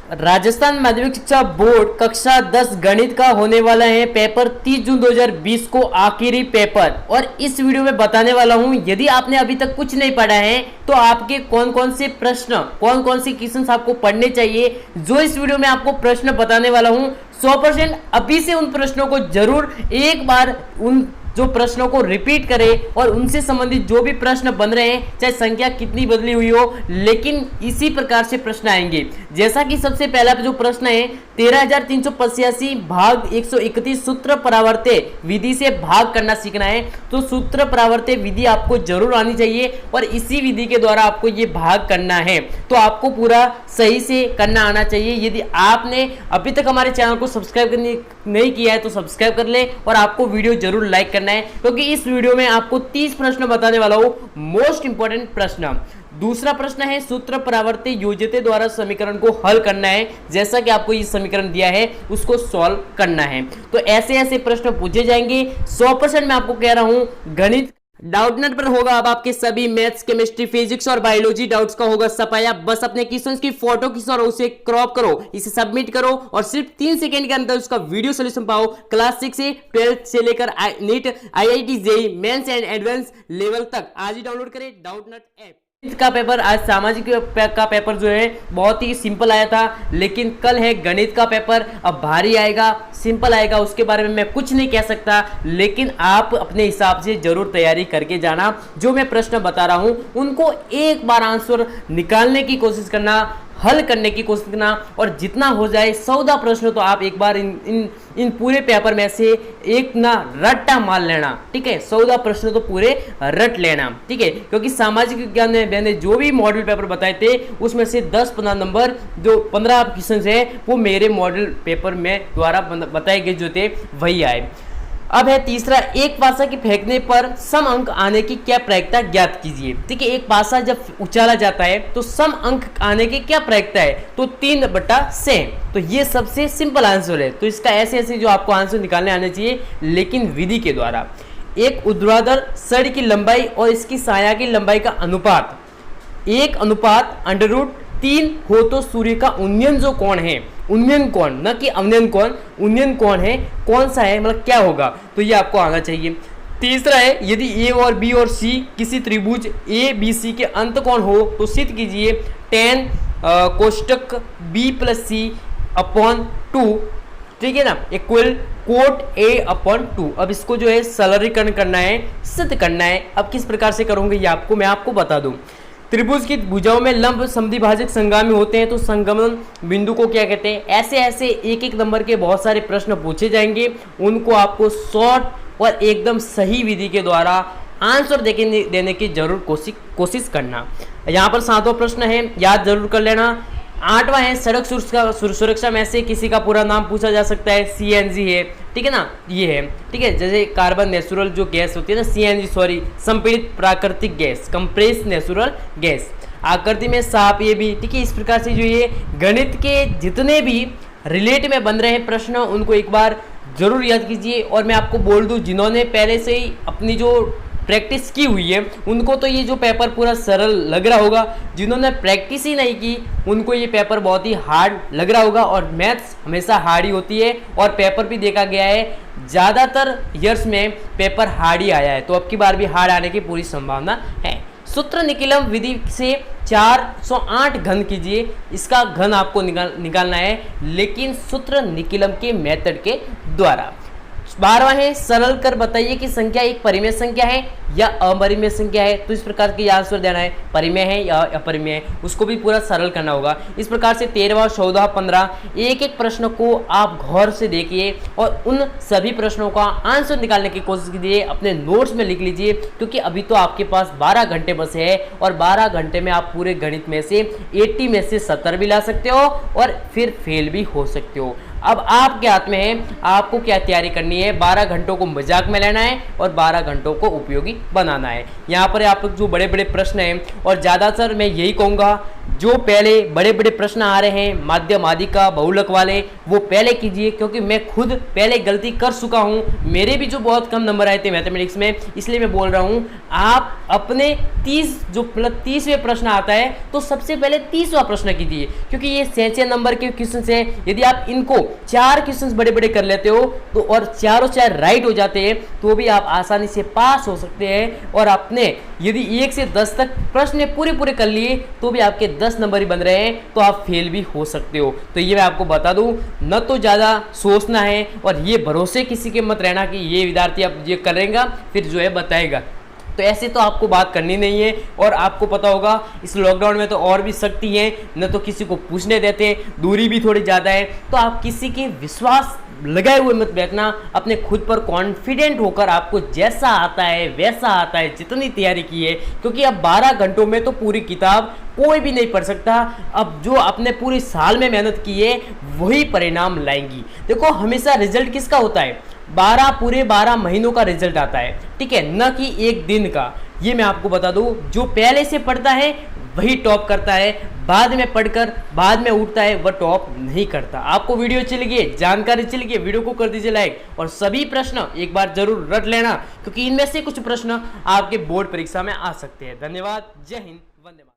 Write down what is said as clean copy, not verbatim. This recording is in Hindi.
राजस्थान माध्यमिक शिक्षा बोर्ड कक्षा 10 गणित का होने वाला है पेपर 30 जून 2020 को आखिरी पेपर। और इस वीडियो में बताने वाला हूं, यदि आपने अभी तक कुछ नहीं पढ़ा है तो आपके कौन कौन से प्रश्न, कौन कौन से क्वेश्चन आपको पढ़ने चाहिए, जो इस वीडियो में आपको प्रश्न बताने वाला हूं 100% अभी से उन प्रश्नों को जरूर एक बार उन जो प्रश्नों को रिपीट करें और उनसे संबंधित जो भी प्रश्न बन रहे हैं, चाहे संख्या कितनी बदली हुई हो, लेकिन इसी प्रकार से प्रश्न आएंगे। जैसा कि सबसे पहला जो प्रश्न है 13,385 भाग 131 सूत्र परावर्त्य विधि से भाग करना सीखना है। तो सूत्र परावर्त्य विधि आपको जरूर आनी चाहिए और इसी विधि के द्वारा आपको ये भाग करना है। तो आपको पूरा सही से करना आना चाहिए। यदि आपने अभी तक हमारे चैनल को सब्सक्राइब नहीं किया है तो सब्सक्राइब कर ले और आपको वीडियो जरूर लाइक करना है, क्योंकि इस वीडियो में आपको 30 प्रश्न बताने वाला हूं, मोस्ट इंपॉर्टेंट प्रश्न। दूसरा प्रश्न है सूत्र परावर्त्य योजते द्वारा समीकरण को हल करना है। जैसा कि आपको ये समीकरण दिया है उसको सॉल्व करना है। तो ऐसे ऐसे प्रश्न पूछे जाएंगे। 100% मैं आपको कह रहा हूं गणित डाउटनेट पर होगा। अब आपके सभी मैथ्स, केमिस्ट्री, फिजिक्स और बायोलॉजी डाउट्स का होगा सफाया। बस अपने क्वेश्चंस की फोटो खींचो और उसे क्रॉप करो, इसे सबमिट करो और सिर्फ 3 सेकंड के अंदर उसका वीडियो सोल्यूशन पाओ। क्लास 6 से 12 से लेकर NEET, IIT, JEE mains and advance level तक आज ही डाउनलोड करें डाउटनेट ऐप। का पेपर आज सामाजिक का पेपर जो है बहुत ही सिंपल आया था, लेकिन कल है गणित का पेपर। अब भारी आएगा, सिंपल आएगा, उसके बारे में मैं कुछ नहीं कह सकता, लेकिन आप अपने हिसाब से जरूर तैयारी करके जाना। जो मैं प्रश्न बता रहा हूं उनको एक बार आंसर निकालने की कोशिश करना, हल करने की कोशिश करना, और जितना हो जाए 14 प्रश्न तो आप एक बार इन पूरे पेपर में से एक ना रट्टा मार लेना। ठीक है, 14 प्रश्न तो पूरे रट लेना। ठीक है, क्योंकि सामाजिक विज्ञान में मैंने जो भी मॉडल पेपर बताए थे उसमें से 10-15 नंबर, जो 15 क्वेश्चन है वो मेरे मॉडल पेपर में द्वारा बताए गए जो थे वही आए। अब है तीसरा, एक पासा के फेंकने पर सम अंक आने की क्या प्रायिकता ज्ञात कीजिए। ठीक है, एक पासा जब उछाला जाता है तो सम अंक आने की क्या प्रायिकता है, तो 3/100। तो ये सबसे सिंपल आंसर है। तो इसका ऐसे ऐसे जो आपको आंसर निकालने आने चाहिए, लेकिन विधि के द्वारा। एक ऊर्ध्वाधर सर की लंबाई और इसकी साया की लंबाई का अनुपात 1/√3 हो तो सूर्य का उन्नयन जो कोण है, उन्नयन कोण न कि अवनयन कोण, उन्नयन कोण है, कौन सा है, मतलब क्या होगा, तो ये आपको आना चाहिए। तीसरा है, यदि ए और बी और सी किसी त्रिभुज ABC के अंत कोण हो तो सिद्ध कीजिए tan कोष्टक B+C/2, ठीक है ना, इक्वल कोट A/2। अब इसको जो है सरलीकरण करना है, सिद्ध करना है। अब किस प्रकार से करोगे ये मैं आपको बता दूं। त्रिभुज की भुजाओं में लंब समद्विभाजक संगामी होते हैं तो संगमन बिंदु को क्या कहते हैं। ऐसे ऐसे एक एक नंबर के बहुत सारे प्रश्न पूछे जाएंगे, उनको आपको शॉर्ट और एकदम सही विधि के द्वारा आंसर देने की जरूर कोशिश करना। यहाँ पर 7वां प्रश्न है, याद जरूर कर लेना। 8वां है, सड़क सुरक्षा में से किसी का पूरा नाम पूछा जा सकता है। CNG है, ठीक है ना, ये है। ठीक है, जैसे कार्बन नेचुरल जो गैस होती है ना, CNG सॉरी, संपीड़ित प्राकृतिक गैस, कंप्रेस नेचुरल गैस। आकृति में सांप, ये भी ठीक है। इस प्रकार से जो ये गणित के जितने भी रिलेट में बन रहे हैं प्रश्न उनको एक बार जरूर याद कीजिए। और मैं आपको बोल दूं, जिन्होंने पहले से ही अपनी जो प्रैक्टिस की हुई है उनको तो ये जो पेपर पूरा सरल लग रहा होगा। जिन्होंने प्रैक्टिस ही नहीं की उनको ये पेपर बहुत ही हार्ड लग रहा होगा। और मैथ्स हमेशा हार्ड ही होती है और पेपर भी देखा गया है ज़्यादातर ईयर्स में पेपर हार्ड ही आया है, तो अब की बार भी हार्ड आने की पूरी संभावना है। सूत्र निकिलम विधि से 408 घन कीजिए। इसका घन आपको निकालना है, लेकिन सूत्र निकिलम के मेथड के द्वारा। 12वां है, सरल कर बताइए कि संख्या एक परिमेय संख्या है या अपरिमेय संख्या है। तो इस प्रकार के आंसर देना है, परिमेय है या अपरिमेय है, उसको भी पूरा सरल करना होगा। इस प्रकार से 13वां, 14वां, 15 एक एक प्रश्न को आप गौर से देखिए और उन सभी प्रश्नों का आंसर निकालने की कोशिश कीजिए, अपने नोट्स में लिख लीजिए, क्योंकि अभी तो आपके पास 12 घंटे बचे हैं और 12 घंटे में आप पूरे गणित में से 80 में से 70 भी ला सकते हो और फिर फेल भी हो सकते हो। अब आपके हाथ में है, आपको क्या तैयारी करनी है। 12 घंटों को मजाक में लेना है और 12 घंटों को उपयोगी बनाना है। यहाँ पर आप जो बड़े बड़े प्रश्न हैं, और ज़्यादातर मैं यही कहूँगा जो पहले बड़े बड़े प्रश्न आ रहे हैं माध्यम आदि का बहुलक वाले, वो पहले कीजिए, क्योंकि मैं खुद पहले गलती कर चुका हूं। मेरे भी जो बहुत कम नंबर आए थे मैथमेटिक्स में, इसलिए मैं बोल रहा हूं आप अपने 30वें प्रश्न आता है तो सबसे पहले 30वां प्रश्न कीजिए, क्योंकि ये 6 नंबर के क्वेश्चन है। यदि आप इनको 4 क्वेश्चन बड़े बड़े कर लेते हो तो और चारों 4 राइट हो जाते हैं तो भी आप आसानी से पास हो सकते हैं। और आपने यदि 1 से 10 तक प्रश्न पूरे कर लिए तो भी आपके 10 नंबर ही बन रहे हैं, तो आप फेल भी हो सकते हो। तो ये मैं आपको बता दूं, न तो ज़्यादा सोचना है और ये भरोसे किसी के मत रहना कि ये विद्यार्थी अब ये करेगा फिर जो है बताएगा, तो ऐसे तो आपको बात करनी नहीं है। और आपको पता होगा इस लॉकडाउन में तो और भी सख्ती है, न तो किसी को पूछने देते, दूरी भी थोड़ी ज़्यादा है, तो आप किसी के विश्वास लगाए हुए मत बैठना। अपने खुद पर कॉन्फिडेंट होकर आपको जैसा आता है वैसा आता है, जितनी तैयारी की है, क्योंकि अब 12 घंटों में तो पूरी किताब कोई भी नहीं पढ़ सकता। अब जो आपने पूरी साल में मेहनत की है वही परिणाम लाएंगी। देखो हमेशा रिजल्ट किसका होता है, 12 महीनों का रिजल्ट आता है, ठीक है, न कि एक दिन का। ये मैं आपको बता दूं, जो पहले से पढ़ता है वही टॉप करता है, बाद में पढ़कर बाद में उठता है वह टॉप नहीं करता। आपको वीडियो अच्छी लगी है, जानकारी अच्छी लगी है, वीडियो को कर दीजिए लाइक, और सभी प्रश्न एक बार जरूर रट लेना, क्योंकि इनमें से कुछ प्रश्न आपके बोर्ड परीक्षा में आ सकते हैं। धन्यवाद, जय हिंद, वंदे मातरम।